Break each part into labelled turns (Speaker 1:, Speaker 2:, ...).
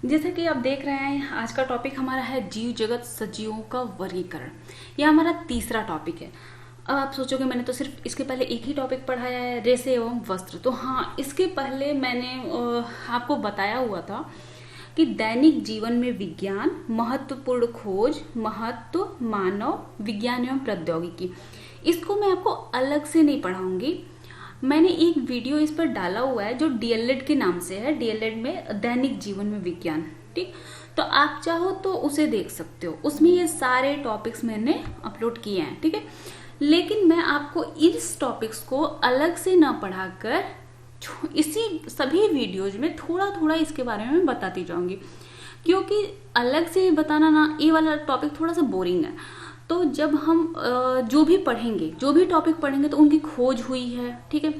Speaker 1: जैसा कि आप देख रहे हैं, आज का टॉपिक हमारा है जीव जगत सजीवों का वर्गीकरण। यह हमारा तीसरा टॉपिक है। अब आप सोचोगे मैंने तो सिर्फ इसके पहले एक ही टॉपिक पढ़ाया है, रेशे एवं वस्त्र। तो हाँ, इसके पहले मैंने आपको बताया हुआ था कि दैनिक जीवन में विज्ञान, महत्वपूर्ण खोज, महत्व, मानव विज्ञान एवं प्रौद्योगिकी। इसको मैं आपको अलग से नहीं पढ़ाऊंगी। मैंने एक वीडियो इस पर डाला हुआ है जो डीएलएड के नाम से है, डीएलएड में दैनिक जीवन में विज्ञान। ठीक, तो आप चाहो तो उसे देख सकते हो, उसमें ये सारे टॉपिक्स मैंने अपलोड किए हैं। ठीक है, लेकिन मैं आपको इस टॉपिक्स को अलग से ना पढ़ाकर इसी सभी वीडियोज में थोड़ा थोड़ा इसके बारे में बताती जाऊंगी, क्योंकि अलग से बताना ना, ये वाला टॉपिक थोड़ा सा बोरिंग है। तो जब हम जो भी पढ़ेंगे, जो भी टॉपिक पढ़ेंगे, तो उनकी खोज हुई है, ठीक है,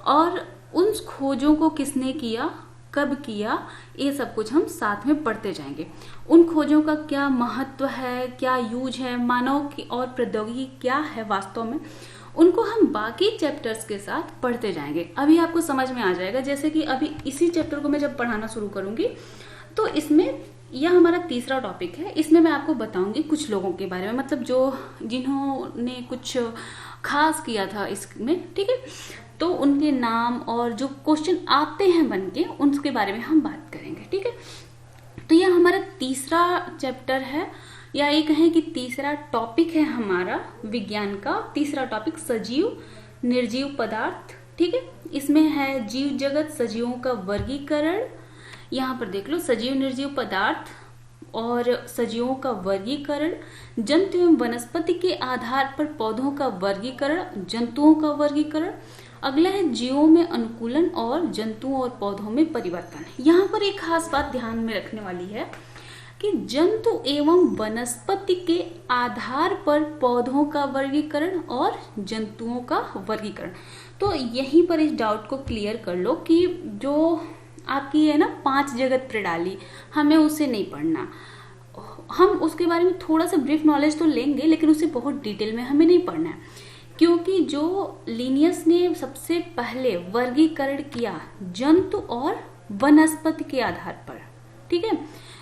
Speaker 1: और उन खोजों को किसने किया, कब किया, ये सब कुछ हम साथ में पढ़ते जाएंगे। उन खोजों का क्या महत्व है, क्या यूज है, मानव की और प्रौद्योगिकी क्या है वास्तव में, उनको हम बाकी चैप्टर्स के साथ पढ़ते जाएंगे। अभी आपको समझ में आ जाएगा। जैसे कि अभी इसी चैप्टर को मैं जब पढ़ाना शुरू करूंगी तो इसमें यह हमारा तीसरा टॉपिक है। इसमें मैं आपको बताऊंगी कुछ लोगों के बारे में, मतलब जो जिन्होंने कुछ खास किया था इसमें। ठीक है, तो उनके नाम और जो क्वेश्चन आते हैं बन के, उनके बारे में हम बात करेंगे। ठीक है, तो यह हमारा तीसरा चैप्टर है, या ये कहें कि तीसरा टॉपिक है हमारा विज्ञान का। तीसरा टॉपिक सजीव निर्जीव पदार्थ। ठीक है, इसमें है जीव जगत सजीवों का वर्गीकरण। यहाँ पर देख लो, सजीव निर्जीव पदार्थ और सजीवों का वर्गीकरण, जंतु एवं वनस्पति के आधार पर पौधों का वर्गीकरण, जंतुओं का वर्गीकरण। अगला है जीवों में अनुकूलन और जंतुओं और पौधों में परिवर्तन। यहाँ पर एक खास बात ध्यान में रखने वाली है कि जंतु एवं वनस्पति के आधार पर पौधों का वर्गीकरण और जंतुओं का वर्गीकरण। तो यहीं पर इस डाउट को क्लियर कर लो कि जो आपकी है ना 5 जगत प्रणाली, हमें उसे नहीं पढ़ना। हम उसके बारे में थोड़ा सा ब्रीफ नॉलेज तो लेंगे, लेकिन उसे बहुत डिटेल में हमें नहीं पढ़ना है, क्योंकि जो लिनियस ने सबसे पहले वर्गीकरण किया जंतु और वनस्पति के आधार पर, ठीक है,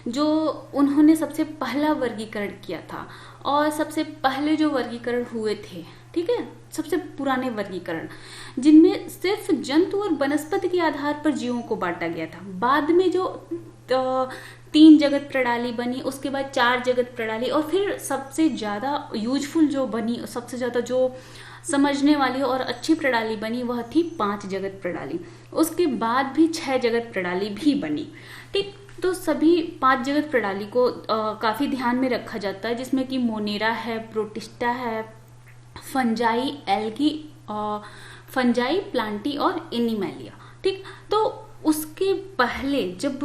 Speaker 1: जो उन्होंने सबसे पहला वर्गीकरण किया था, और सबसे पहले जो वर्गीकरण हुए थे, ठीक है, सबसे पुराने वर्गीकरण जिनमें सिर्फ जंतु और वनस्पति के आधार पर जीवों को बांटा गया था। बाद में जो 3 जगत प्रणाली बनी, उसके बाद 4 जगत प्रणाली, और फिर सबसे ज्यादा यूजफुल जो बनी, सबसे ज्यादा जो समझने वाली और अच्छी प्रणाली बनी, वह थी 5 जगत प्रणाली। उसके बाद भी 6 जगत प्रणाली भी बनी। ठीक, तो सभी 5 जगत प्रणाली को काफी ध्यान में रखा जाता है, जिसमें कि मोनेरा है, प्रोटिस्टा है, फंजाई, एल्गी, फंजाई, प्लांटी और एनिमैलिया। ठीक, तो उसके पहले जब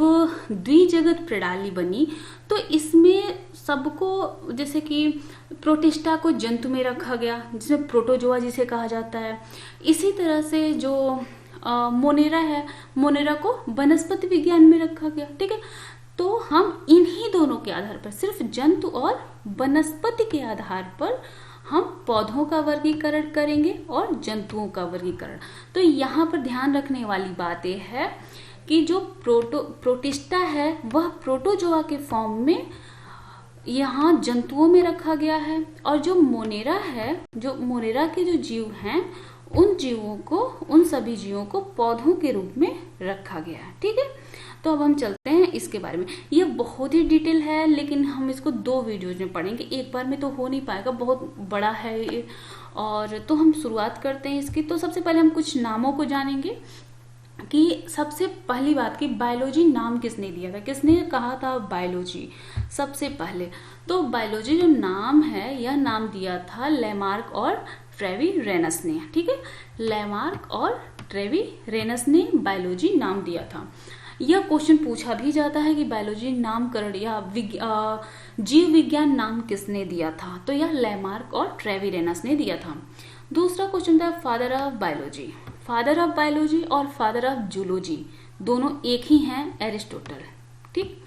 Speaker 1: द्विजगत प्रणाली बनी, तो इसमें सबको, जैसे कि प्रोटिस्टा को जंतु में रखा गया, जिसमें प्रोटोजोआ जिसे कहा जाता है। इसी तरह से जो मोनेरा है, मोनेरा को वनस्पति विज्ञान में रखा गया। ठीक है, तो हम इन्हीं दोनों के आधार पर, सिर्फ जंतु और वनस्पति के आधार पर हम पौधों का वर्गीकरण करेंगे और जंतुओं का वर्गीकरण। तो यहाँ पर ध्यान रखने वाली बात यह है कि जो प्रोटिस्टा है, वह प्रोटोजोआ के फॉर्म में यहाँ जंतुओं में रखा गया है, और जो मोनेरा है, जो मोनेरा के जो जीव हैं, उन जीवों को, उन सभी जीवों को पौधों के रूप में रखा गया है। ठीक है, तो अब हम चलते हैं इसके बारे में। यह बहुत ही डिटेल है, लेकिन हम इसको 2 वीडियोज में पढ़ेंगे, एक बार में तो हो नहीं पाएगा, बहुत बड़ा है ये। और तो हम शुरुआत करते हैं इसकी। तो सबसे पहले हम कुछ नामों को जानेंगे कि सबसे पहली बात की बायोलॉजी नाम किसने दिया था, किसने कहा था बायोलॉजी सबसे पहले। तो बायोलॉजी जो नाम है, यह नाम दिया था लेमार्क और ट्रेवी रेनस ने। ठीक है, लेमार्क और ट्रेवी रेनस ने बायोलॉजी नाम दिया था। यह क्वेश्चन पूछा भी जाता है कि बायोलॉजी नामकरण या जीव विज्ञान नाम किसने दिया था, तो यह लेमार्क और ट्रेवी रेनस ने दिया था। दूसरा क्वेश्चन था father of biology. Father of biology और फादर ऑफ जूलॉजी दोनों एक ही हैं, एरिस्टोटल। ठीक,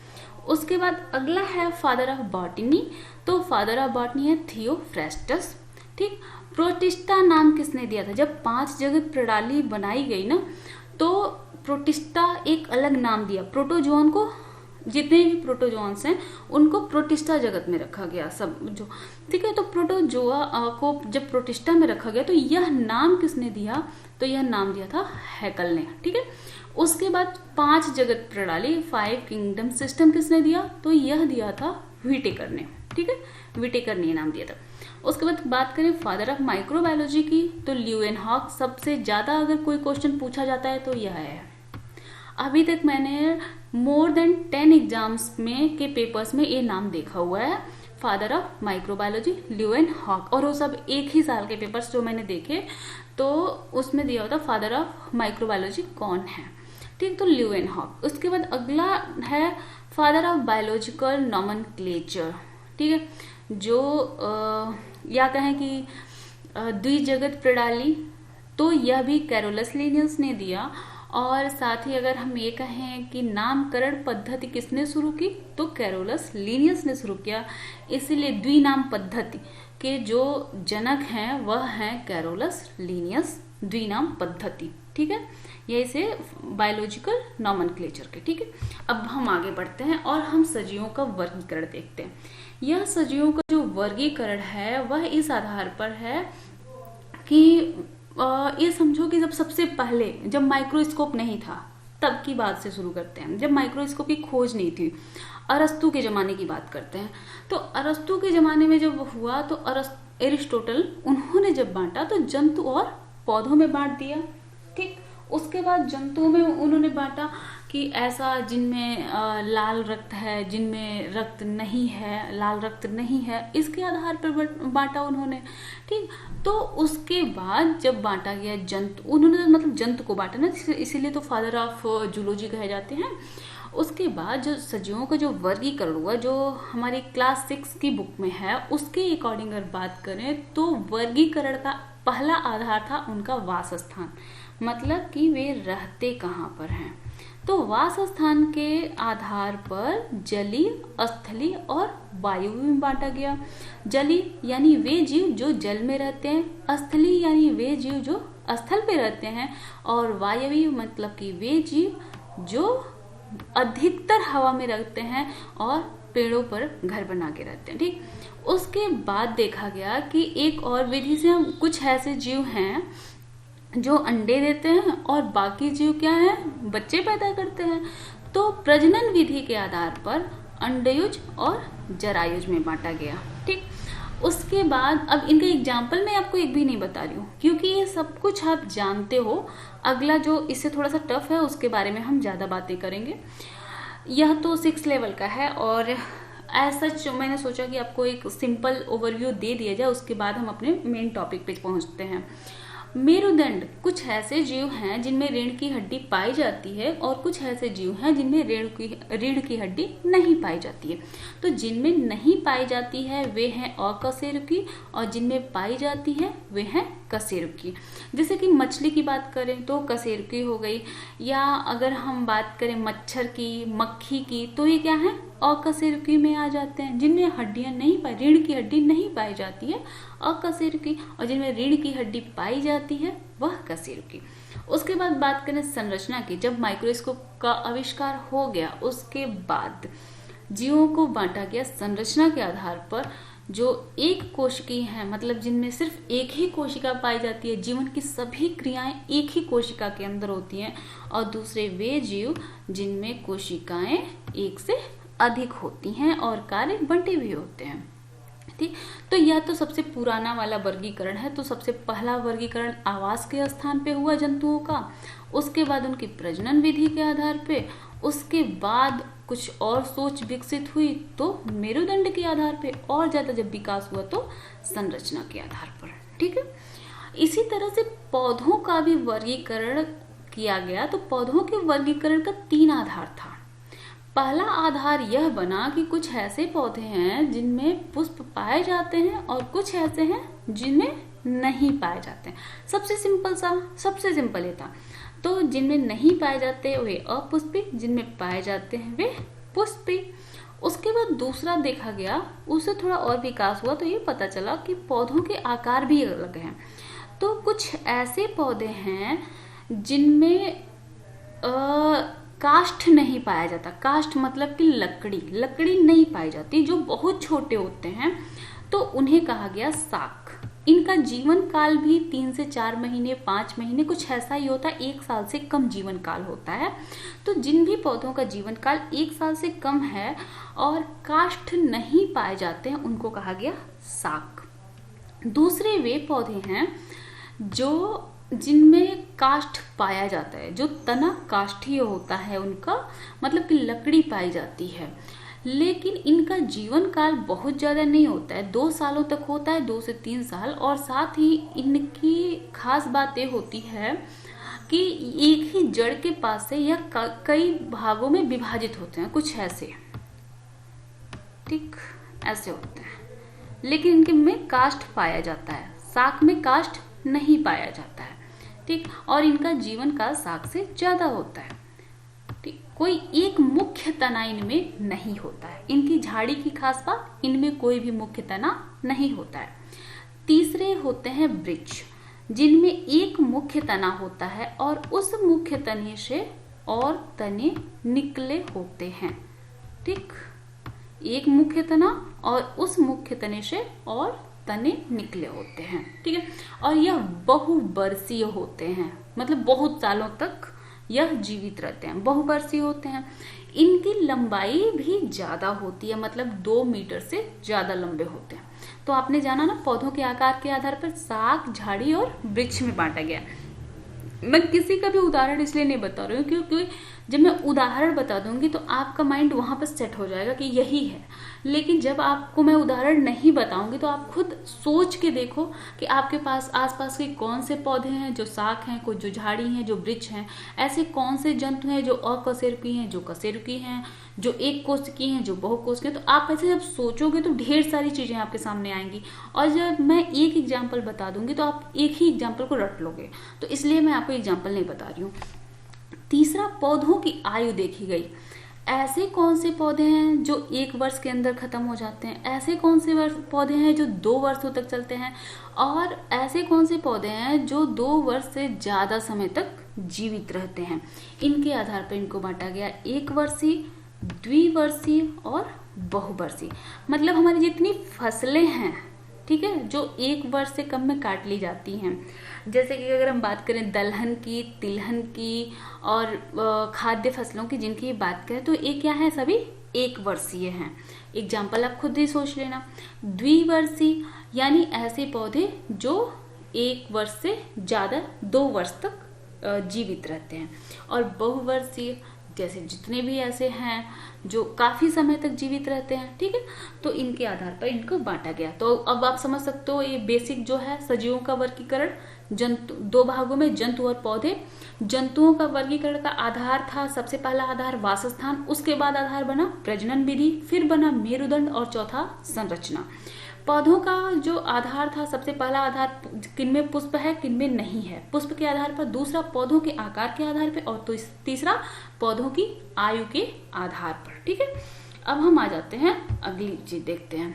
Speaker 1: उसके बाद अगला है फादर ऑफ बॉटनी। तो फादर ऑफ बॉटनी है थियोफ्रेस्टस। ठीक, प्रोटिस्टा नाम किसने दिया था? जब 5 जगत प्रणाली बनाई गई ना, तो प्रोटिस्टा एक अलग नाम दिया, प्रोटोजोन को जितने भी प्रोटोजोन्स हैं उनको प्रोटिस्टा जगत में रखा गया सब जो, ठीक है। तो प्रोटोजोआ को जब प्रोटिस्टा में रखा गया तो यह नाम किसने दिया, तो यह नाम दिया था हैकल ने, ठीक है। उसके बाद 5 जगत प्रणाली 5 किंगडम सिस्टम किसने दिया, तो यह दिया था व्हिटेकर ने, ठीक है, व्हिटेकर ने नाम दिया था। उसके बाद बात करें फादर ऑफ माइक्रोबायोलॉजी की, तो ल्यूवेनहॉक। सबसे ज्यादा अगर कोई क्वेश्चन पूछा जाता है तो यह है। अभी तक मैंने मोर देन 10 एग्जाम्स में के पेपर्स में ये नाम देखा हुआ है, फादर ऑफ माइक्रोबायोलॉजी ल्यूवेनहॉक। और वो सब एक ही साल के पेपर्स जो मैंने देखे तो उसमें दिया होता फादर ऑफ माइक्रोबायोलॉजी कौन है, ठीक, तो ल्यूवेनहॉक। उसके बाद अगला है फादर ऑफ बायोलॉजिकल नॉमेनक्लेचर, ठीक है, जो या कहें कि द्विजगत प्रणाली, तो यह भी कैरोलस लिनियस ने दिया। और साथ ही अगर हम ये कहें कि नामकरण पद्धति किसने शुरू की, तो कैरोलस लिनियस ने शुरू किया। इसीलिए द्विनाम पद्धति के जो जनक हैं वह हैं कैरोलस लिनियस, द्विनाम पद्धति, ठीक है, यही से बायोलॉजिकल नॉमेनक्लेचर के, ठीक है। अब हम आगे बढ़ते हैं और हम सजीवों का वर्गीकरण देखते हैं। यह सजीवों का जो वर्गीकरण है वह इस आधार पर है कि ये समझो कि जब सबसे पहले जब माइक्रोस्कोप नहीं था तब की बात से शुरू करते हैं, जब माइक्रोस्कोप की खोज नहीं थी, अरस्तु के जमाने की बात करते हैं। तो अरस्तु के जमाने में जब हुआ तो एरिस्टोटल उन्होंने जब बांटा तो जंतु और पौधों में बांट दिया, ठीक। उसके बाद जंतुओं में उन्होंने बांटा कि ऐसा जिनमें लाल रक्त है, जिनमें रक्त नहीं है, लाल रक्त नहीं है, इसके आधार पर बांटा उन्होंने, ठीक। तो उसके बाद जब बांटा गया जंतु, उन्होंने मतलब जंतु को बांटा ना, इसीलिए तो फादर ऑफ जूलॉजी कहे जाते हैं। उसके बाद जो सजीवों का जो वर्गीकरण हुआ जो हमारी क्लास 6 की बुक में है उसके अकॉर्डिंग अगर बात करें तो वर्गीकरण का पहला आधार था उनका वासस्थान, मतलब कि वे रहते कहाँ पर हैं। तो वास स्थान के आधार पर जलीय, स्थलीय और वायु में बांटा गया। जलीय यानी वे जीव जो जल में रहते हैं, स्थलीय यानी वे जीव जो स्थल पे रहते हैं, और वायवीय मतलब कि वे जीव जो अधिकतर हवा में रहते हैं और पेड़ों पर घर बना के रहते हैं, ठीक। उसके बाद देखा गया कि एक और विधि से हम कुछ ऐसे जीव हैं जो अंडे देते हैं और बाकी जीव क्या है, बच्चे पैदा करते हैं। तो प्रजनन विधि के आधार पर अंडयुज और जरायुज में बांटा गया, ठीक। उसके बाद अब इनका एग्जाम्पल मैं आपको एक भी नहीं बता रही हूँ क्योंकि ये सब कुछ आप जानते हो। अगला जो इससे थोड़ा सा टफ है उसके बारे में हम ज्यादा बातें करेंगे। यह तो 6 लेवल का है और ऐसा मैंने सोचा कि आपको एक सिंपल ओवरव्यू दे दिया जाए, उसके बाद हम अपने मेन टॉपिक पे पहुंचते हैं। मेरुदंड कुछ ऐसे जीव हैं जिनमें रीढ़ की हड्डी पाई जाती है और कुछ ऐसे जीव हैं जिनमें रीढ़ की हड्डी नहीं पाई जाती है। तो जिनमें नहीं पाई जाती है वे हैं अकशेरुकी और जिनमें पाई जाती है वे हैं कशेरुकी। जैसे कि मछली की बात करें तो कशेरुकी हो गई, या अगर हम बात करें मच्छर की, मक्खी की, तो ये क्या है, अकशेरुकी में आ जाते हैं। जिनमें हड्डियां नहीं पाई, रीढ़ की हड्डी नहीं पाई जाती है अकशेरुकी, और जिनमें रीढ़ की हड्डी पाई जाती है वह कशेरुकी। उसके बाद बात करें संरचना की, जब माइक्रोस्कोप का आविष्कार हो गया उसके बाद जीवों को बांटा गया संरचना के आधार पर। जो एक कोशिकीय है, मतलब जिनमें सिर्फ एक ही कोशिका पाई जाती है, जीवन की सभी क्रियाएं एक ही कोशिका के अंदर होती हैं, और दूसरे वे जीव जिनमें कोशिकाएं एक से अधिक होती हैं और कार्य बंटे भी होते हैं, ठीक। तो यह तो सबसे पुराना वाला वर्गीकरण है। तो सबसे पहला वर्गीकरण आवास के स्थान पे हुआ जंतुओं का, उसके बाद उनकी प्रजनन विधि के आधार पे, उसके बाद कुछ और सोच विकसित हुई तो मेरुदंड के आधार पे, और ज्यादा जब विकास हुआ तो संरचना के आधार पर, ठीक है। इसी तरह से पौधों का भी वर्गीकरण किया गया। तो पौधों के वर्गीकरण का 3 आधार था। पहला आधार यह बना कि कुछ ऐसे पौधे हैं जिनमें पुष्प पाए जाते हैं और कुछ ऐसे हैं जिनमें नहीं पाए जाते हैं। सबसे सिंपल ये था। तो जिनमें नहीं पाए जाते वे अपुष्पी, जिनमें पाए जाते हैं वे पुष्पी। उसके बाद दूसरा देखा गया, उससे थोड़ा और विकास हुआ तो ये पता चला कि पौधों के आकार भी अलग हैं। तो कुछ ऐसे पौधे हैं जिनमें काष्ठ नहीं पाया जाता। काष्ठ मतलब कि लकड़ी, लकड़ी नहीं पाई जाती। जो बहुत छोटे होते हैं तो उन्हें कहा गया साक। इनका जीवन काल भी 3 से 4 महीने, 5 महीने कुछ ऐसा ही होता है, 1 साल से कम जीवन काल होता है। तो जिन भी पौधों का जीवन काल 1 साल से कम है और काष्ठ नहीं पाए जाते हैं उनको कहा गया साक। दूसरे वे पौधे हैं जो जिनमें काष्ठ पाया जाता है, जो तना काष्ठीय होता है उनका, मतलब कि लकड़ी पाई जाती है, लेकिन इनका जीवन काल बहुत ज़्यादा नहीं होता है, 2 सालों तक होता है, 2 से 3 साल। और साथ ही इनकी खास बात ये होती है कि एक ही जड़ के पास से यह कई भागों में विभाजित होते हैं, कुछ ऐसे, ठीक ऐसे होते हैं, लेकिन इनके में काष्ठ पाया जाता है। साक में काष्ठ नहीं पाया जाता है, ठीक। और इनका जीवन काल साक से ज्यादा होता है, ठीक। कोई एक मुख्य तना इनमें नहीं होता है। इनकी झाड़ी की खास बात, इनमें कोई भी मुख्य तना नहीं होता है। तीसरे होते हैं वृक्ष, जिनमें एक मुख्य तना होता है और उस मुख्य तने से और तने निकले होते हैं, ठीक। एक मुख्य तना और उस मुख्य तने से और तने निकले होते हैं, ठीक है। और यह बहुवर्षीय होते हैं, मतलब बहुत सालों तक यह जीवित रहते हैं, बहुवर्षीय होते हैं। इनकी लंबाई भी ज्यादा होती है, मतलब 2 मीटर से ज्यादा लंबे होते हैं। तो आपने जाना ना, पौधों के आकार के आधार पर साग, झाड़ी और वृक्ष में बांटा गया। मैं किसी का भी उदाहरण इसलिए नहीं बता रही हूँ क्योंकि जब मैं उदाहरण बता दूंगी तो आपका माइंड वहां पर सेट हो जाएगा कि यही है। लेकिन जब आपको मैं उदाहरण नहीं बताऊंगी तो आप खुद सोच के देखो कि आपके पास आसपास के कौन से पौधे हैं जो साग हैं, कुछ जो झाड़ी हैं, जो वृक्ष हैं, ऐसे कौन से जंतु हैं जो अकशेरुकी हैं, जो कशेरुकी हैं, जो एक कोशिकी हैं, जो बहुकोशिकी हैं। तो आप ऐसे जब सोचोगे तो ढेर सारी चीजें आपके सामने आएंगी। और जब मैं एक एग्जाम्पल बता दूंगी तो आप एक ही एग्जाम्पल को रट लोगे, तो इसलिए मैं आपको एग्जाम्पल नहीं बता रही हूँ। तीसरा, पौधों की आयु देखी गई। ऐसे कौन से पौधे हैं जो 1 वर्ष के अंदर खत्म हो जाते हैं, ऐसे कौन से पौधे हैं जो 2 वर्षों तक चलते हैं, और ऐसे कौन से पौधे हैं जो 2 वर्ष से ज्यादा समय तक जीवित रहते हैं। इनके आधार पर इनको बांटा गया 1 वर्षीय, द्विवर्षीय और बहुवर्षीय। मतलब हमारी जितनी फसलें हैं, ठीक है, जो 1 वर्ष से कम में काट ली जाती हैं, जैसे कि अगर हम बात करें दलहन की, तिलहन की और खाद्य फसलों की जिनकी बात करें, तो ये क्या है, सभी 1 वर्षीय हैं। एग्जाम्पल आप खुद ही सोच लेना। द्विवर्षीय यानी ऐसे पौधे जो 1 वर्ष से ज्यादा 2 वर्ष तक जीवित रहते हैं। और बहुवर्षीय जैसे जितने भी ऐसे हैं जो काफी समय तक जीवित रहते हैं, ठीक है। तो इनके आधार पर इनको बांटा गया। तो अब आप समझ सकते हो ये बेसिक जो है सजीवों का वर्गीकरण, जंतु 2 भागों में, जंतु और पौधे। जंतुओं का वर्गीकरण का आधार था, सबसे पहला आधार वासस्थान, उसके बाद आधार बना प्रजनन विधि, फिर बना मेरुदंड और चौथा संरचना। पौधों का जो आधार था, सबसे पहला आधार किनमें पुष्प है, किनमें नहीं है, पुष्प के आधार पर। दूसरा पौधों के आकार के आधार पर। और तो तीसरा पौधों की आयु के आधार पर, ठीक है। अब हम आ जाते हैं अगली चीज देखते हैं।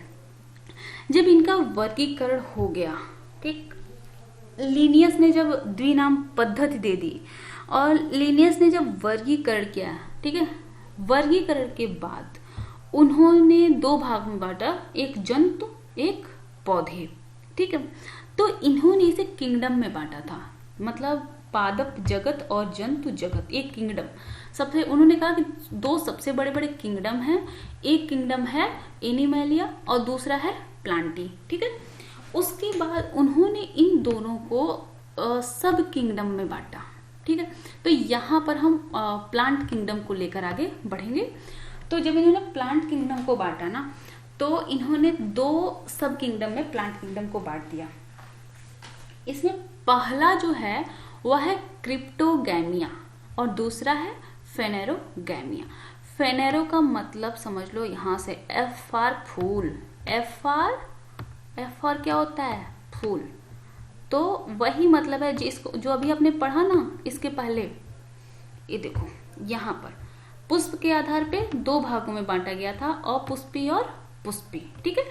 Speaker 1: जब इनका वर्गीकरण हो गया, ठीक, लिनियस ने जब द्विनाम पद्धति दे दी और लिनियस ने जब वर्गीकरण किया, ठीक है, वर्गीकरण के बाद उन्होंने 2 भाग में बांटा, एक जंतु, एक पौधे, ठीक है। तो इन्होंने इसे किंगडम में बांटा था, मतलब पादप जगत और जंतु जगत, एक किंगडम। सबसे उन्होंने कहा कि 2 सबसे बड़े बड़े किंगडम हैं, एक किंगडम है एनिमैलिया और दूसरा है प्लांटी, ठीक है। उसके बाद उन्होंने इन दोनों को सब किंगडम में बांटा, ठीक है। तो यहाँ पर हम प्लांट किंगडम को लेकर आगे बढ़ेंगे। तो जब इन्होंने प्लांट किंगडम को बांटा ना, तो इन्होंने 2 सब किंगडम में प्लांट किंगडम को बांट दिया। इसमें पहला जो है वह है क्रिप्टोगैमिया और दूसरा है फेनेरोगैमिया। फेनेरो का मतलब समझ लो यहाँ से F फॉर फूल, F फॉर क्या होता है, फूल। तो वही मतलब है जिसको जो अभी आपने पढ़ा ना इसके पहले, ये देखो यहाँ पर पुष्प के आधार पे 2 भागों में बांटा गया था, अपुष्पी और पुष्पी, ठीक है।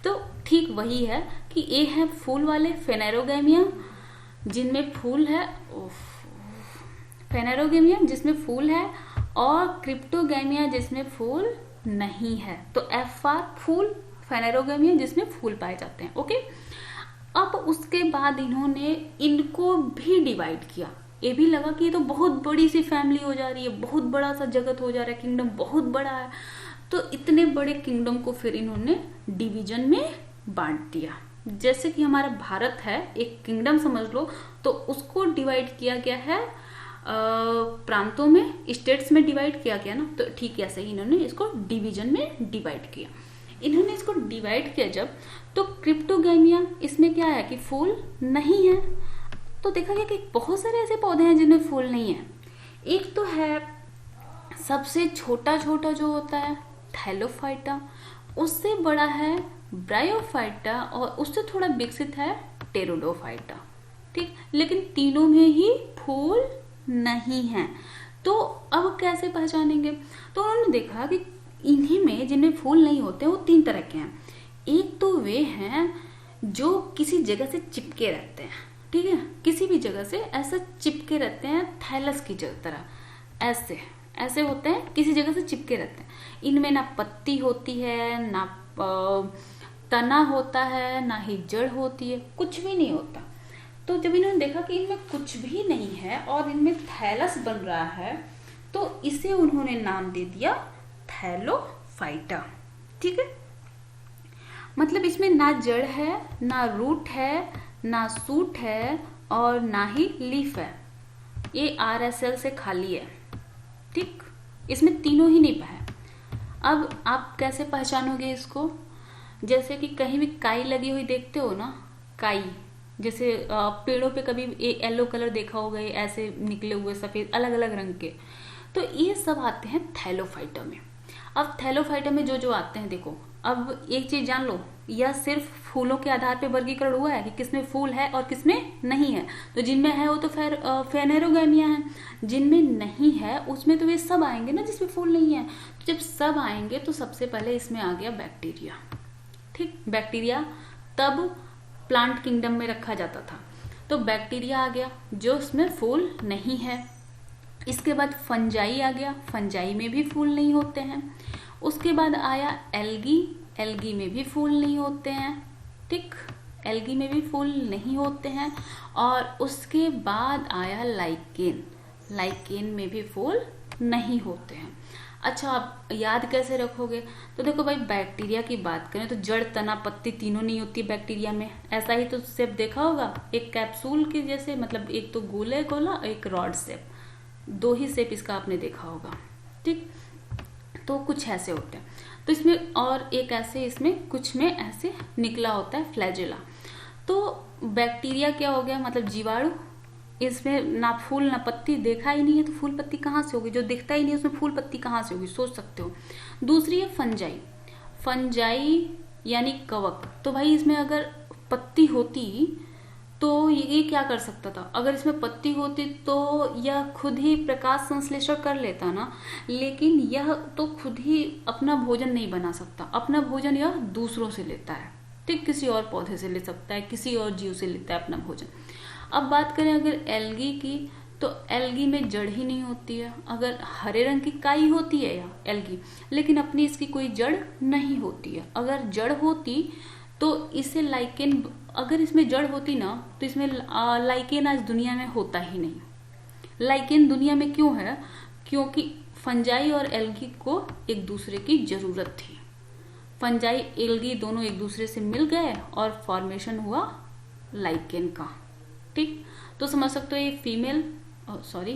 Speaker 1: तो ठीक वही है कि ये है फूल वाले फेनेरोगैमिया जिनमें फूल है, फेनेरोगैमिया जिसमें फूल है, और क्रिप्टोगैमिया जिसमें फूल नहीं है। तो एफ फॉर फूल, फेनेरोगैमिया जिसमें फूल पाए जाते हैं। ओके, अब उसके बाद इन्होंने इनको भी डिवाइड किया। ये भी लगा कि ये तो बहुत बड़ी सी फैमिली हो जा रही है, बहुत बड़ा सा जगत हो जा रहा है, किंगडम बहुत बड़ा है। तो इतने बड़े किंगडम को फिर इन्होंने डिवीजन में बांट दिया। जैसे कि हमारा भारत है, एक किंगडम समझ लो, तो उसको डिवाइड किया गया है प्रांतों में, स्टेट्स में डिवाइड किया गया ना। तो ठीक ऐसे ही इन्होंने इसको डिवीजन में डिवाइड किया। इन्होंने इसको डिवाइड किया जब, तो क्रिप्टोगैमिया इसमें क्या है कि फूल नहीं है। तो देखा गया कि बहुत सारे ऐसे पौधे हैं जिनमें फूल नहीं है। एक तो है सबसे छोटा छोटा जो होता है थैलोफाइटा, उससे बड़ा है ब्रायोफाइटा, और उससे थोड़ा विकसित है टेरोडोफाइटा। ठीक, लेकिन तीनों में ही फूल नहीं है। तो अब कैसे पहचानेंगे? तो उन्होंने देखा कि इन्हीं में जिनमें फूल नहीं होते वो 3 तरह के हैं। एक तो वे हैं जो किसी जगह से चिपके रहते हैं, ठीक है, किसी भी जगह से ऐसा चिपके रहते हैं, थैलस की तरह ऐसे ऐसे होते हैं, किसी जगह से चिपके रहते हैं। इनमें ना पत्ती होती है, ना तना होता है, ना ही जड़ होती है, कुछ भी नहीं होता। तो जब इन्होंने देखा कि इनमें कुछ भी नहीं है और इनमें थैलस बन रहा है, तो इसे उन्होंने नाम दे दिया थैलोफाइटा। ठीक है, मतलब इसमें ना जड़ है, ना रूट है, ना सूट है, और ना ही लीफ है। ये RSL से खाली है। ठीक, इसमें तीनों ही नहीं है। अब आप कैसे पहचानोगे इसको? जैसे कि कहीं भी काई लगी हुई देखते हो ना, काई, जैसे पेड़ों पे कभी येलो कलर देखा होगा, ऐसे निकले हुए सफेद अलग अलग रंग के, तो ये सब आते हैं थैलोफाइटा में। अब थैलोफाइटा में जो जो आते हैं, देखो अब एक चीज जान लो, यह सिर्फ फूलों के आधार पे वर्गीकरण हुआ है कि किसमें फूल है और किसमें नहीं है। तो जिनमें है वो तो फेनेरोगैमिया है, जिनमें नहीं है उसमें तो वे सब आएंगे ना जिसमें फूल नहीं है। तो जब सब आएंगे तो सबसे पहले इसमें आ गया बैक्टीरिया। ठीक, बैक्टीरिया तब प्लांट किंगडम में रखा जाता था, तो बैक्टीरिया आ गया जो उसमें फूल नहीं है। इसके बाद फंजाई आ गया, फंजाई में भी फूल नहीं होते हैं। उसके बाद आया एल्गी, एल्गी में भी फूल नहीं होते हैं। ठीक, एल्गी में भी फूल नहीं होते हैं। और उसके बाद आया लाइकेन, लाइकेन में भी फूल नहीं होते हैं। अच्छा, आप याद कैसे रखोगे? तो देखो भाई, बैक्टीरिया की बात करें तो जड़, तना, पत्ती तीनों नहीं होती बैक्टीरिया में। ऐसा ही तो शेप देखा होगा, एक कैप्सूल के जैसे, मतलब एक तो गोले गोला, एक रॉड शेप, 2 ही शेप इसका आपने देखा होगा। ठीक, तो कुछ ऐसे होते हैं। तो इसमें और एक ऐसे, इसमें कुछ में ऐसे निकला होता है फ्लैजेला। तो बैक्टीरिया क्या हो गया, मतलब जीवाणु। इसमें ना फूल ना पत्ती, देखा ही नहीं है तो फूल पत्ती कहाँ से होगी? जो दिखता ही नहीं है उसमें फूल पत्ती कहाँ से होगी, सोच सकते हो। दूसरी है फंजाई, फंजाई यानी कवक। तो भाई इसमें अगर पत्ती होती तो ये क्या कर सकता था? अगर इसमें पत्ती होती तो यह खुद ही प्रकाश संश्लेषण कर लेता ना, लेकिन यह तो खुद ही अपना भोजन नहीं बना सकता। अपना भोजन यह दूसरों से लेता है। ठीक, किसी और पौधे से ले सकता है, किसी और जीव से लेता है अपना भोजन। अब बात करें अगर एल्गी की, तो एल्गी में जड़ ही नहीं होती है। अगर हरे रंग की काई होती है या एल्गी, लेकिन अपनी इसकी कोई जड़ नहीं होती है। अगर जड़ होती तो इसे लाइकेन, अगर इसमें जड़ होती ना तो इसमें लाइकेन आज दुनिया में होता ही नहीं। लाइकेन दुनिया में क्यों है? क्योंकि फंजाई और एल्गी को एक दूसरे की जरूरत थी। फंजाई एल्गी दोनों एक दूसरे से मिल गए और फॉर्मेशन हुआ लाइकेन का। ठीक, तो समझ सकते हो ये फीमेल, सॉरी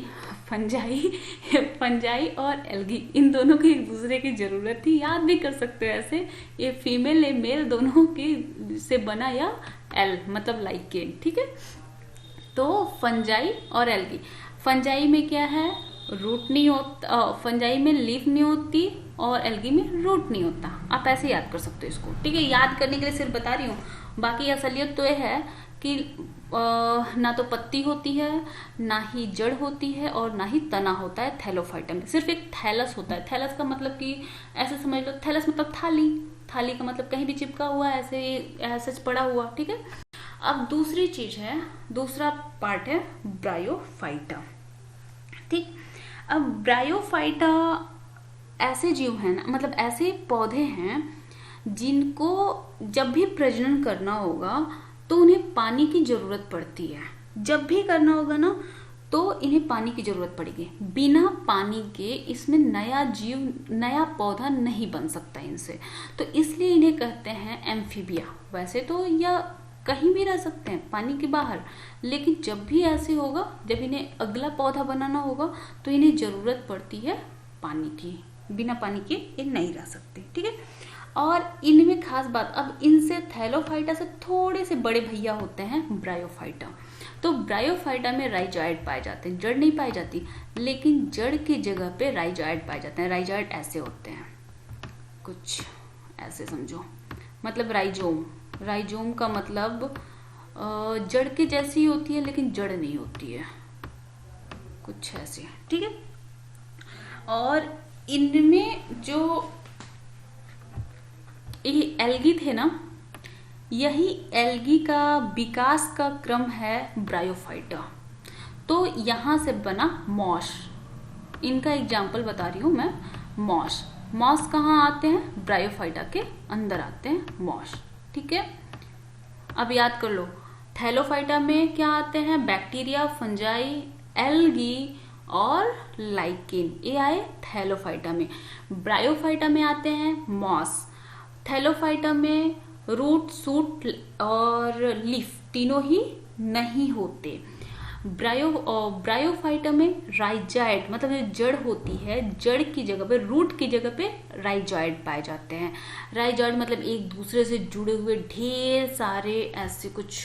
Speaker 1: फंजाई और एल्गी, इन दोनों की एक दूसरे की जरूरत थी। याद भी कर सकते हो ऐसे, ये फीमेल ये मेल दोनों की से बना या एल, मतलब लाइकेन। ठीक है, तो फंजाई और एल्गी। फंजाई में क्या है, रूट नहीं होता, फंजाई में लीफ नहीं होती और एल्गी में रूट नहीं होता। आप ऐसे याद कर सकते हो इसको। ठीक है, याद करने के लिए सिर्फ बता रही हूँ, बाकी असलियत तो यह है कि ना तो पत्ती होती है, ना ही जड़ होती है, और ना ही तना होता है थैलोफाइटा में। सिर्फ एक थैलस होता है। थैलस का मतलब कि ऐसे समझ लो, थैलस मतलब थाली, थाली का मतलब कहीं भी चिपका हुआ ऐसे ऐसे पड़ा हुआ। ठीक है, अब दूसरी चीज है, दूसरा पार्ट है ब्रायोफाइटा। ठीक, अब ब्रायोफाइटा ऐसे जीव हैं ना, मतलब ऐसे पौधे हैं जिनको जब भी प्रजनन करना होगा तो उन्हें पानी की जरूरत पड़ती है। जब भी करना होगा ना तो इन्हें पानी की जरूरत पड़ेगी। बिना पानी के इसमें नया जीव, नया पौधा नहीं बन सकता इनसे। तो इसलिए इन्हें कहते हैं एम्फीबिया। वैसे तो यह कहीं भी रह सकते हैं पानी के बाहर, लेकिन जब भी ऐसे होगा, जब इन्हें अगला पौधा बनाना होगा तो इन्हें जरूरत पड़ती है पानी की। बिना पानी के ये नहीं रह सकते, ठीक है। और इनमें खास बात, अब इनसे थैलोफाइटा से थोड़े से बड़े भैया होते हैं ब्रायोफाइटा। तो ब्रायोफाइटा में राइजॉइड पाए जाते हैं, जड़ नहीं पाई जाती, लेकिन जड़ की जगह पे राइजॉइड पाए जाते हैं। राइजॉइड ऐसे होते हैं, कुछ ऐसे समझो, मतलब राइजोम। राइजोम का मतलब जड़ के जैसी होती है लेकिन जड़ नहीं होती है, कुछ ऐसे, ठीक है। और इनमें जो ये एल्गी थे ना, यही एल्गी का विकास का क्रम है ब्रायोफाइटा। तो यहां से बना मॉस। इनका एग्जाम्पल बता रही हूं मैं, मॉस। मॉस कहाँ आते हैं? ब्रायोफाइटा के अंदर आते हैं मॉस, ठीक है। अब याद कर लो, थैलोफाइटा में क्या आते हैं? बैक्टीरिया, फंजाई, एल्गी और लाइकेन, ये आए थैलोफाइटा में। ब्रायोफाइटा में आते हैं मॉस। थैलोफाइटा में रूट, सूट और लीफ तीनों ही नहीं होते। ब्रायोफाइटा में राइजॉइड, मतलब जो जड़ होती है, जड़ की जगह पे, रूट की जगह पे राइजॉइड पाए जाते हैं। राइजॉइड मतलब एक दूसरे से जुड़े हुए ढेर सारे ऐसे कुछ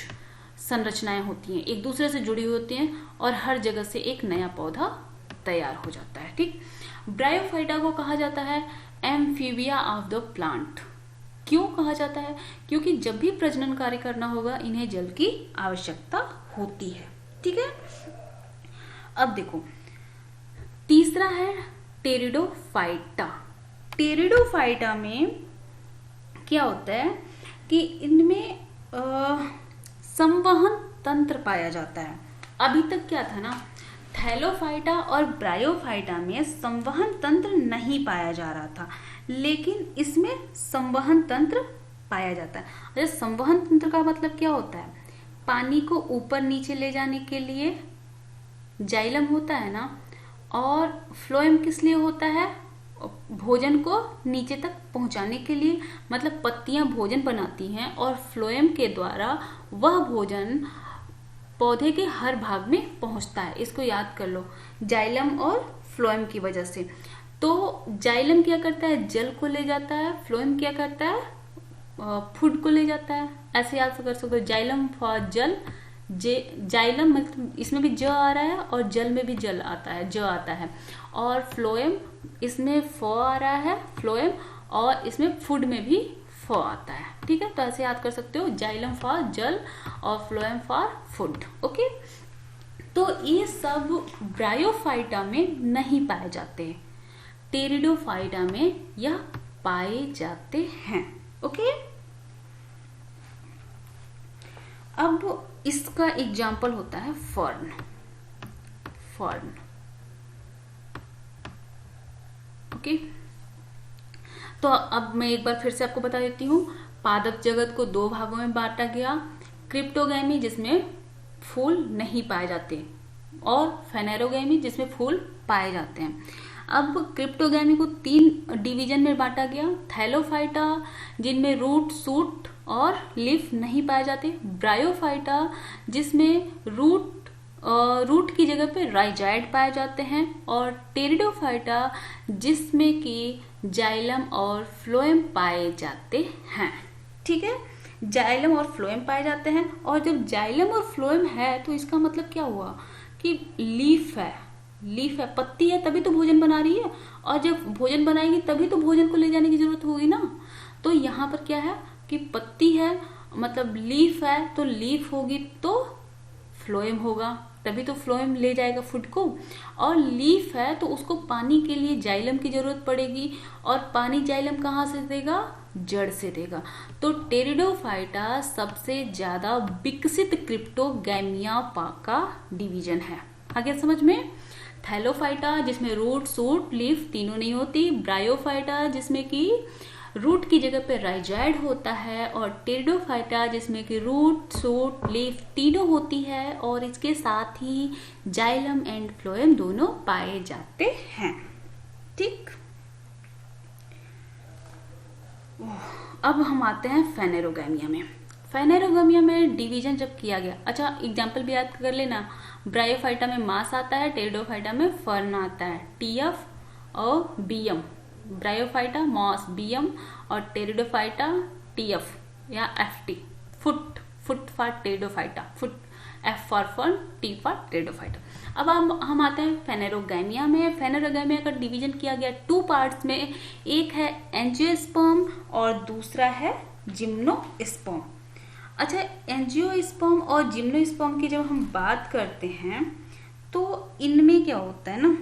Speaker 1: संरचनाएं होती हैं, एक दूसरे से जुड़ी होती हैं और हर जगह से एक नया पौधा तैयार हो जाता है, ठीक। ब्रायोफाइटा को कहा जाता है एम्फीबिया ऑफ द प्लांट। क्यों कहा जाता है? क्योंकि जब भी प्रजनन कार्य करना होगा इन्हें जल की आवश्यकता होती है, ठीक है। अब देखो, तीसरा है टेरिडोफाइटा। टेरिडोफाइटा में क्या होता है कि इनमें संवहन तंत्र पाया जाता है। अभी तक क्या था ना, थैलोफाइटा और ब्रायोफाइटा में संवहन तंत्र नहीं पाया जा रहा था, लेकिन इसमें संवहन तंत्र पाया जाता है। अच्छा, संवहन तंत्र का मतलब क्या होता है? पानी को ऊपर नीचे ले जाने के लिए जाइलम होता है ना, और फ्लोएम किस लिए होता है? भोजन को नीचे तक पहुंचाने के लिए। मतलब पत्तियां भोजन बनाती हैं और फ्लोएम के द्वारा वह भोजन पौधे के हर भाग में पहुंचता है। इसको याद कर लो, जाइलम और फ्लोएम की वजह से। तो जाइलम क्या करता है? जल को ले जाता है। फ्लोएम क्या करता है? फूड को ले जाता है। ऐसे याद कर सकते हो, जाइलम फॉर जल। जाइलम मतलब इसमें भी ज आ रहा है और जल में भी जल आता है, ज आता है। और फ्लोएम, इसमें फ आ रहा है फ्लोएम, और इसमें फूड में भी फ आता है, ठीक है। तो ऐसे याद कर सकते हो, जाइलम फॉर जल और फ्लोएम फॉर फूड, ओके। तो ये सब ब्रायोफाइटा में नहीं पाए जाते, टेरिडोफाइटा में यह पाए जाते हैं, ओके। अब इसका एग्जाम्पल होता है फर्न। Fern, okay. तो अब मैं एक बार फिर से आपको बता देती हूँ, पादप जगत को दो भागों में बांटा गया। क्रिप्टोगैमी जिसमें फूल नहीं पाए जाते, और फेनेरोगैमी जिसमें फूल पाए जाते हैं। अब क्रिप्टोगैमी को 3 डिवीजन में बांटा गया। थैलोफाइटा जिनमें रूट, सूट और लीफ नहीं पाए जाते। ब्रायोफाइटा जिसमें रूट की जगह पे राइजॉइड पाए जाते हैं। और टेरिडोफाइटा जिसमें कि जाइलम और फ्लोएम पाए जाते हैं, ठीक है। जाइलम और फ्लोएम पाए जाते हैं। और जब जाइलम और फ्लोएम है तो इसका मतलब क्या हुआ कि लीफ है, लीफ है, पत्ती है, तभी तो भोजन बना रही है। और जब भोजन बनाएगी तभी तो भोजन को ले जाने की जरूरत होगी ना। तो यहाँ पर क्या है कि पत्ती है, मतलब लीफ है, तो लीफ होगी तो फ्लोएम होगा, तभी तो फ्लोएम ले जाएगा फूड को। और लीफ है तो उसको पानी के लिए जाइलम की जरूरत पड़ेगी, और पानी जाइलम कहाँ से देगा? जड़ से देगा। तो टेरिडोफाइटा सबसे ज्यादा विकसित क्रिप्टोगैमिया का डिवीजन है। आगे समझ में? थैलोफाइटा जिसमें रूट सूट लीफ तीनों नहीं होती, ब्रायोफाइटा जिसमें कि रूट की जगह पे राइजाइड होता है, और टेरिडोफाइटा जिसमें कि रूट सूट लीफ तीनों होती है, और इसके साथ ही जाइलम एंड फ्लोएम दोनों पाए जाते हैं। ठीक, अब हम आते हैं फेनेरोगैमिया में। फेनेरोगैमिया में डिवीजन जब किया गया, अच्छा एग्जाम्पल भी याद कर लेना, ब्रायोफाइटा में मास आता है, टेरिडोफाइटा में फर्न आता है, टीएफ और बीएम, ब्रायोफाइटा मॉस बीएम और टेरिडोफाइटा टीएफ या FT, foot for pteridophyta, foot F for fern, T for pteridophyta. अब हम आते हैं फेनेरोगैमिया में। फेनेरोगैमिया का डिवीजन किया गया 2 पार्ट्स में, एक है एंजियोस्पर्म और दूसरा है जिम्नोस्पर्म। अच्छा, एंजियोस्पर्म और जिम्नोस्पर्म की जब हम बात करते हैं तो इनमें क्या होता है ना,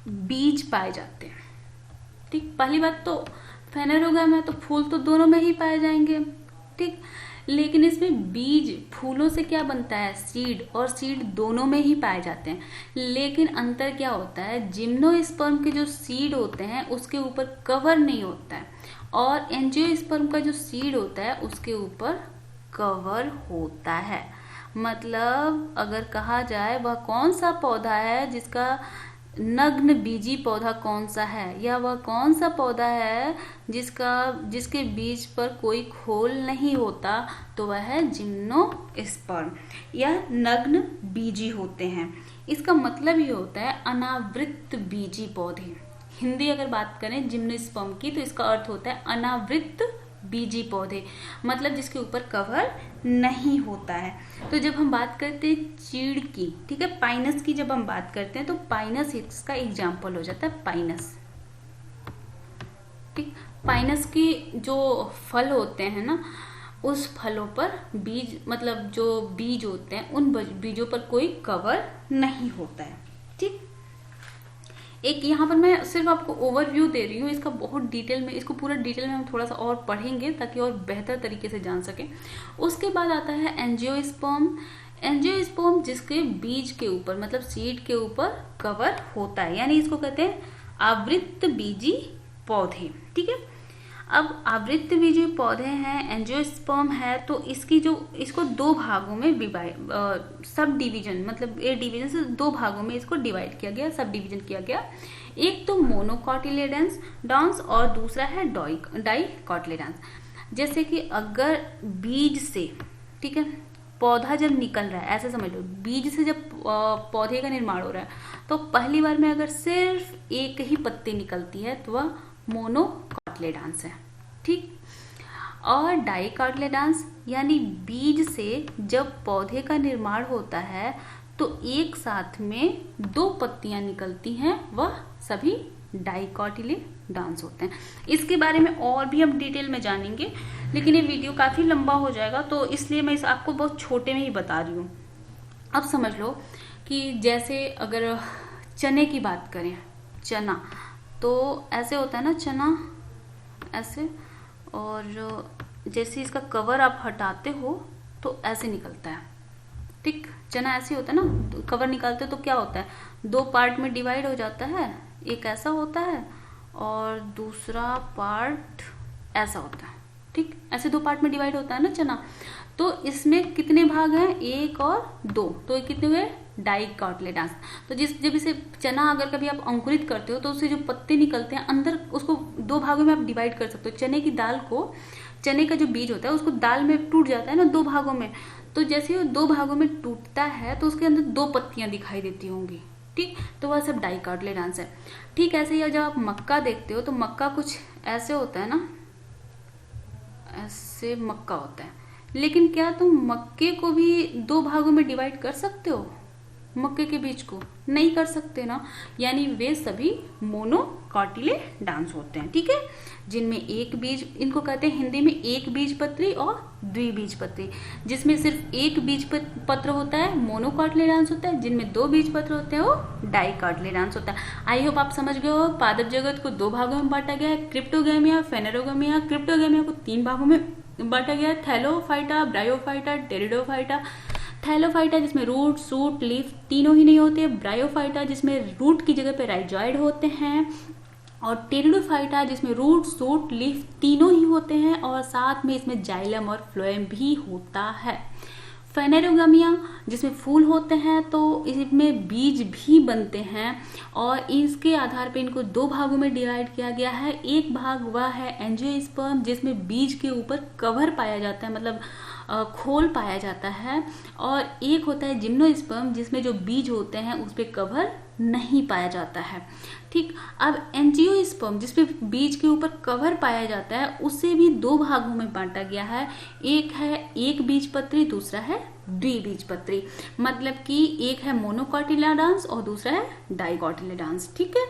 Speaker 1: बीज पाए जाते हैं। ठीक, पहली बात तो फेनेरोगैमिया तो फूल तो दोनों में ही पाए जाएंगे, ठीक, लेकिन इसमें बीज फूलों से क्या बनता है, सीड, और सीड दोनों में ही पाए जाते हैं। लेकिन अंतर क्या होता है, जिम्नोस्पर्म के जो सीड होते हैं उसके ऊपर कवर नहीं होता है, और एंजियोस्पर्म का जो सीड होता है उसके ऊपर कवर होता है। मतलब अगर कहा जाए वह कौन सा पौधा है जिसका नग्न बीजी पौधा कौन सा है, या वह कौन सा पौधा है जिसके बीज पर कोई खोल नहीं होता, तो वह है जिम्नोस्पर्म या नग्न बीजी होते हैं। इसका मतलब ये होता है अनावृत बीजी पौधे। हिंदी अगर बात करें जिम्नोस्पर्म की तो इसका अर्थ होता है अनावृत बीजी पौधे, मतलब जिसके ऊपर कवर नहीं होता है। तो जब हम बात करते हैं चीड़ की, ठीक है, पाइनस की जब हम बात करते हैं तो पाइनस इसका एग्जाम्पल हो जाता है, पाइनस। ठीक, पाइनस की जो फल होते हैं ना, उस फलों पर बीज, मतलब जो बीज होते हैं उन बीजों पर कोई कवर नहीं होता है। ठीक, एक यहाँ पर मैं सिर्फ आपको ओवरव्यू दे रही हूँ, इसका बहुत डिटेल में, इसको पूरा डिटेल में हम थोड़ा सा और पढ़ेंगे ताकि और बेहतर तरीके से जान सकें। उसके बाद आता है एंजियोस्पर्म। एंजियोस्पर्म जिसके बीज के ऊपर, मतलब सीड के ऊपर कवर होता है, यानी इसको कहते हैं आवृत बीजी पौधे। ठीक है, अब आवृत बीजी पौधे हैं, एंजियोस्पर्म है, तो इसको 2 भागों में सब डिवीजन, मतलब ए डिवीजन से 2 भागों में इसको डिवाइड किया गया, सब डिवीजन किया गया। एक तो मोनोकॉटिलेडन्स डांस और दूसरा है डाइकॉटिलेडन्स। जैसे कि अगर बीज से, ठीक है, पौधा जब निकल रहा है, ऐसे समझ लो, बीज से जब पौधे का निर्माण हो रहा है तो पहली बार में अगर सिर्फ एक ही पत्ती निकलती है तो वह मोनोकॉटिलेडन्स है। ठीक, और डाइकॉटिलेडन्स यानी बीज से जब पौधे का निर्माण होता है तो एक साथ में 2 पत्तियां निकलती हैं, वह सभी डाइकॉटिलेडन्स होते हैं। इसके बारे में और भी हम डिटेल में जानेंगे, लेकिन ये वीडियो काफी लंबा हो जाएगा तो इसलिए मैं आपको बहुत छोटे में ही बता रही हूँ। अब समझ लो कि जैसे अगर चने की बात करें, चना तो ऐसे होता है ना, चना ऐसे, और जैसे इसका कवर आप हटाते हो तो ऐसे निकलता है। ठीक, चना ऐसे होता है ना, कवर निकालते हो तो क्या होता है, 2 पार्ट में डिवाइड हो जाता है, एक ऐसा होता है और दूसरा पार्ट ऐसा होता है। ठीक, ऐसे 2 पार्ट में डिवाइड होता है ना चना। तो इसमें कितने भाग हैं, 1 और 2, तो ये कितने हुए, डाइकॉटिलेडन्स। तो जब इसे चना अगर कभी आप अंकुरित करते हो तो उससे जो पत्ते निकलते हैं अंदर, उसको 2 भागों में आप डिवाइड कर सकते हो। चने की दाल को, चने का जो बीज होता है उसको दाल में टूट जाता है ना 2 भागों में, तो जैसे वो 2 भागों में टूटता है तो उसके अंदर 2 पत्तियां दिखाई देती होंगी। ठीक, तो वह सब डाइकॉटिलेडन्स है। ठीक, ऐसे ही जब आप मक्का देखते हो तो मक्का कुछ ऐसे होता है ना, ऐसे मक्का होता है, लेकिन क्या तुम मक्के को भी 2 भागों में डिवाइड कर सकते हो, मक्के के बीज को नहीं कर सकते ना, यानी वे सभी मोनोकॉटिलेडन्स होते हैं। ठीक है, जिनमें एक बीज, इनको कहते हैं हिंदी में एक बीज पत्री और द्विबीजपत्री। जिसमें सिर्फ एक बीज पत्र होता है मोनोकॉटिलेडन्स होता है, जिनमें 2 बीज पत्र होते हैं वो डाइकॉटिलेडन्स होता है। आई होप आप समझ गए हो, पादप जगत को 2 भागों में बांटा गया है, क्रिप्टोगैमिया, फेनेरोगैमिया। क्रिप्टोगैमिया को 3 भागों में बांटा गया है, थैलोफाइटा, ब्रायोफाइटा, टेरिडोफाइटा। थैलोफाइटा जिसमें रूट, शूट, लीफ तीनों ही नहीं होते। ब्रायोफाइटा जिसमें रूट की जगह पे राइजॉइड होते हैं। और टेरिडोफाइटा जिसमें रूट, शूट, लीफ तीनों ही होते हैं और साथ में इसमें जाइलम और फ्लोएम भी होता है। फेनेरोगामिया जिसमें फूल होते हैं, तो इसमें बीज भी बनते हैं और इसके आधार पर इनको दो भागों में डिवाइड किया गया है। एक भाग वह है एंजियोस्पर्म जिसमें बीज के ऊपर कवर पाया जाता है, मतलब खोल पाया जाता है। और एक होता है जिम्नोस्पर्म जिसमें जो बीज होते हैं उस पर कवर नहीं पाया जाता है। ठीक, अब एंजियोस्पर्म जिसपे बीज के ऊपर कवर पाया जाता है उसे भी दो भागों में बांटा गया है। एक है एक बीजपत्री, दूसरा है द्विबीजपत्री। मतलब कि एक है मोनोकोटिलेडॉन्स और दूसरा है डाइकोटिलेडॉन्स। ठीक है,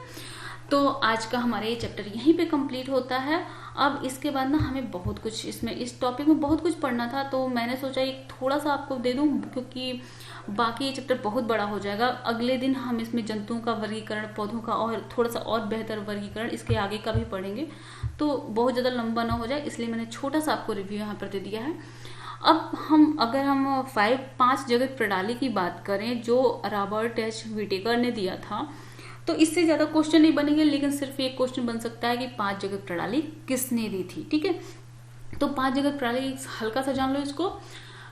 Speaker 1: तो आज का हमारा ये चैप्टर यहीं पे कंप्लीट होता है। अब इसके बाद ना हमें बहुत कुछ इसमें इस टॉपिक में बहुत कुछ पढ़ना था, तो मैंने सोचा एक थोड़ा सा आपको दे दूं क्योंकि बाकी ये चैप्टर बहुत बड़ा हो जाएगा। अगले दिन हम इसमें जंतुओं का वर्गीकरण, पौधों का और थोड़ा सा और बेहतर वर्गीकरण इसके आगे का भी पढ़ेंगे, तो बहुत ज़्यादा लंबा ना हो जाए, इसलिए मैंने छोटा सा आपको रिव्यू यहाँ पर दे दिया है। अब अगर हम 5 जगत प्रणाली की बात करें जो रॉबर्ट एच विटेकर ने दिया था, तो इससे ज्यादा क्वेश्चन नहीं बनेंगे, लेकिन सिर्फ एक क्वेश्चन बन सकता है कि 5 जगत प्रणाली किसने दी थी। ठीक है, तो 5 जगत प्रणाली हल्का सा जान लो इसको।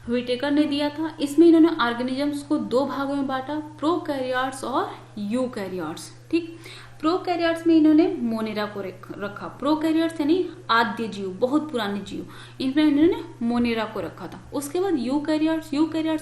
Speaker 1: विटेकर ने दिया था। इसमें इन्होंने ऑर्गेनिजम्स को दो भागों में बांटा, प्रोकैरियोट्स और यूकैरियोट्स। ठीक, प्रोकैरियोट्स में इन्होंने मोनेरा को रखा। प्रोकैरियोट्स यानी आद्य जीव, बहुत पुराने जीव, इनमें इन्होंने मोनेरा को रखा था। उसके बाद यूकैरियोट्स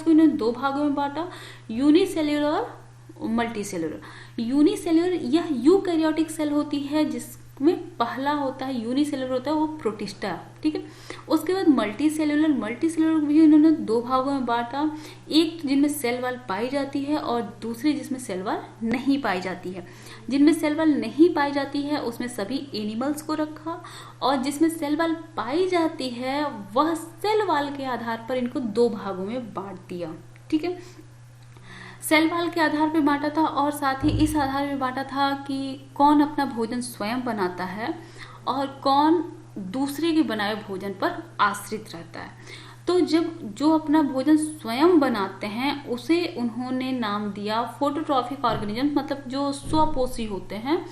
Speaker 1: को इन्होंने दो भागों में बांटा, यूनिसेल्युलर और मल्टी सेलुलर। यूनिसेलुलर यह यूकैरियोटिक सेल होती है जिसमें पहला होता है यूनिसेलुलर होता है वो प्रोटिस्टा। ठीक है, उसके बाद मल्टी सेलुलर भी इन्होंने दो भागों में बांटा, एक जिनमें सेल वॉल पाई जाती है और दूसरी जिसमें सेल वॉल नहीं पाई जाती है। जिनमें सेल वॉल नहीं पाई जाती है उसमें सभी एनिमल्स को रखा और जिसमें सेल वॉल पाई जाती है वह सेल वॉल के आधार पर इनको दो भागों में बांट दिया। ठीक है, सेल वॉल के आधार पर बांटा था और साथ ही इस आधार पर बांटा था कि कौन अपना भोजन स्वयं बनाता है और कौन दूसरे के बनाए भोजन पर आश्रित रहता है। तो जब जो अपना भोजन स्वयं बनाते हैं उसे उन्होंने नाम दिया फोटोट्रॉफिक ऑर्गेनिज्म, मतलब जो स्वपोषी होते हैं,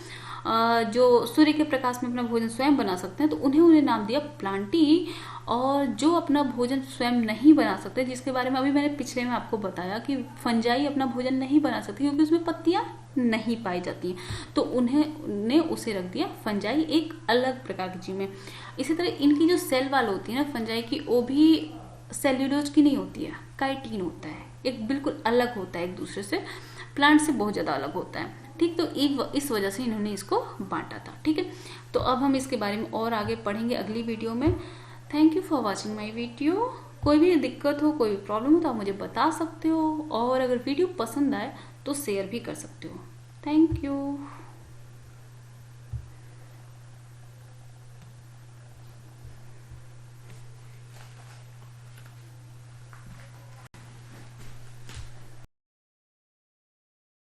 Speaker 1: जो सूर्य के प्रकाश में अपना भोजन स्वयं बना सकते हैं, तो उन्हें नाम दिया प्लांटी। और जो अपना भोजन स्वयं नहीं बना सकते, जिसके बारे में अभी मैंने पिछले में आपको बताया कि फंजाई अपना भोजन नहीं बना सकती क्योंकि उसमें पत्तियां नहीं पाई जाती हैं, तो उन्हें उसे रख दिया फंजाई, एक अलग प्रकार की जीव में। इसी तरह इनकी जो सेल वॉल होती है ना फंजाई की, वो भी सेल्यूलोज की नहीं होती है, काइटिन होता है, एक बिल्कुल अलग होता है एक दूसरे से, प्लांट से बहुत ज्यादा अलग होता है। ठीक, तो इस वजह से इन्होंने इसको बांटा था। ठीक है, तो अब हम इसके बारे में और आगे पढ़ेंगे अगली वीडियो में। Thank you for watching my video. कोई भी दिक्कत हो, कोई भी प्रॉब्लम हो तो आप मुझे बता सकते हो और अगर वीडियो पसंद आए तो शेयर भी कर सकते हो। Thank you.